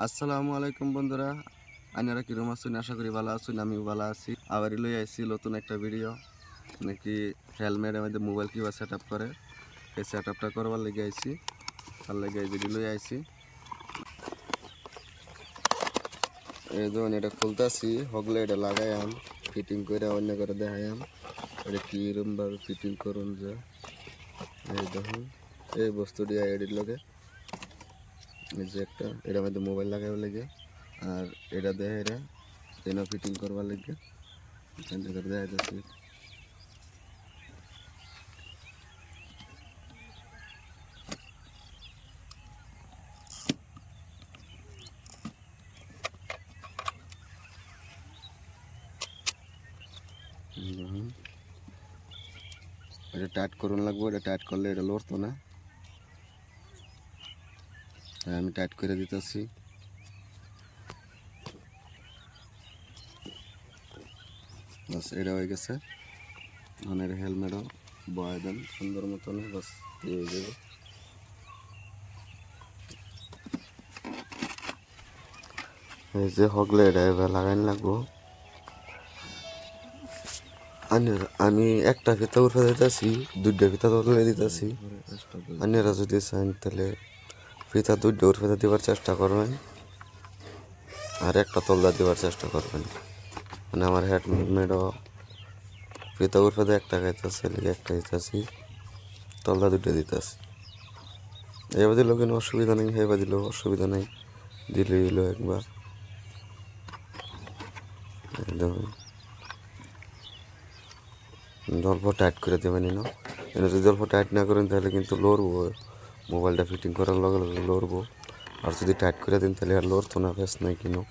আসসালামু আলাইকুম বন্ধুরা, আপনারা কিরম আছেন? আশা করি ভালো আছেন। আমিও ভালো আছি। আবারই লই আইছি নতুন একটা ভিডিও, নাকি হেলমেট আমাদের মোবাইল কিভাবে সেট আপ করে, এই সেট আপটা করবার লেগে আইছি। তার লেগে এই ভিডিও লই আইছি। এই ধরুন এটা খুলতেছি, হগলে এটা লাগাইয়াম, ফিটিং করে অন্য করে দেখাইয়াম এটা কীরমভাবে ফিটিং করুন। যে এই দেখুন এই বস্তুটি এডির লগে এই যে একটা এটা আমাদের মোবাইল লাগাইবার লেগে, আর এটা দেয় এটা ট্রেন ফিটিং করবার লাগে করে দেখা যাচ্ছে। এটা টাইট করুন লাগবো, এটা টাইট করলে এটা লড়তো না, তাই আমি টাইট করে দিতেছি। বাস এটা হয়ে গেছে। মানে হেলমেটও বয় দেন সুন্দর মতন, বাস হয়ে যাবে। এই যে হগলে এটা এবার লাগাইন লাগবো। আমি একটা ফিতা উঠে দিতেছি, দুইটা ফিতা তুলে দিতেছি। আপনারা যদি চান তাহলে ফিতা দুইটা উঠে দেওয়ার চেষ্টা করবেন, আর একটা তলদা দেওয়ার চেষ্টা করবেন। মানে আমার হেলমেটও ফিতা উঠে একটা খাইতেছে, একটা দিতেছি, তলদা দুইটা দিতেছি। এবার দিলেও কোনো অসুবিধা নেই, হেবা দিলেও অসুবিধা নেই, দিলে দিলো একবার। অল্প টাইট করে দেবেন না, যদি অল্প টাইট না করেন তাহলে কিন্তু লড়বো, মোবাইলটা ফিটিং করার লগে লগে লড়বো। আর যদি টাইট করে দেন তাহলে আর লড়তো না, ফেস নাই কিনো।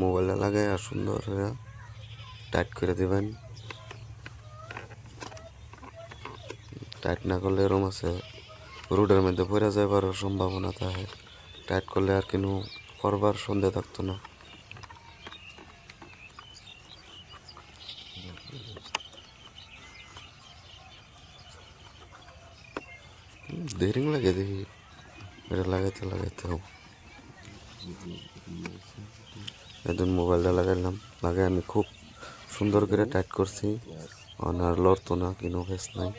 মোবাইলটা লাগাই আর সুন্দর টাইট করে দেবেন। টাইট না করলে এরম আছে রোডের মধ্যে পড়ে যাবার সম্ভাবনা থাকে। টাইট করলে আর কিনো করবার সন্দেহ থাকতো না। দেরি লাগে দেখি, এটা লাগাইতে লাগাইতে হোক। একদিন মোবাইলটা লাগাইলাম, লাগাই আমি খুব সুন্দর করে টাইট করছি, আর লড়তো না, কিনো ফেস নাই।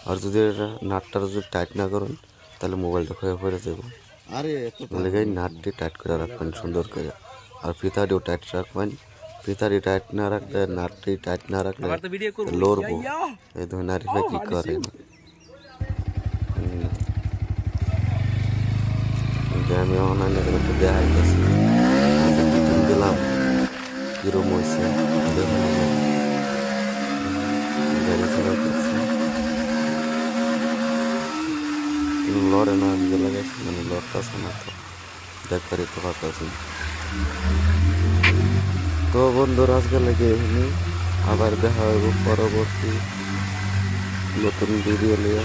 আর যদি এটা নাটটা যদি টাইট না করেন তাহলে মোবাইলটা ক্ষয়ে পড়ে যাবো। লেগে নাটটি টাইট করে রাখবেন সুন্দর করে, আর ফিতাটিও টাইট রাখবেন। ফিতাটি টাইট না রাখলে, নাটটি টাইট না রাখলে লড়বো। এই ধরনের নারীরা কি করে না, আমি অনলাইনে একটু দেখাইতেছি, দিলাম কিরম হয়েছে। গাড়ি চালাইতেছি, লড়ে না, আমি যে লাগাইছি মানে লড়তেছে না, তো দেখবার একটু পারতেছি। তো বন্ধুরা আজকে লেগে এখানে, আবার দেখা হবে পরবর্তী নতুন ভিডিও নিয়ে।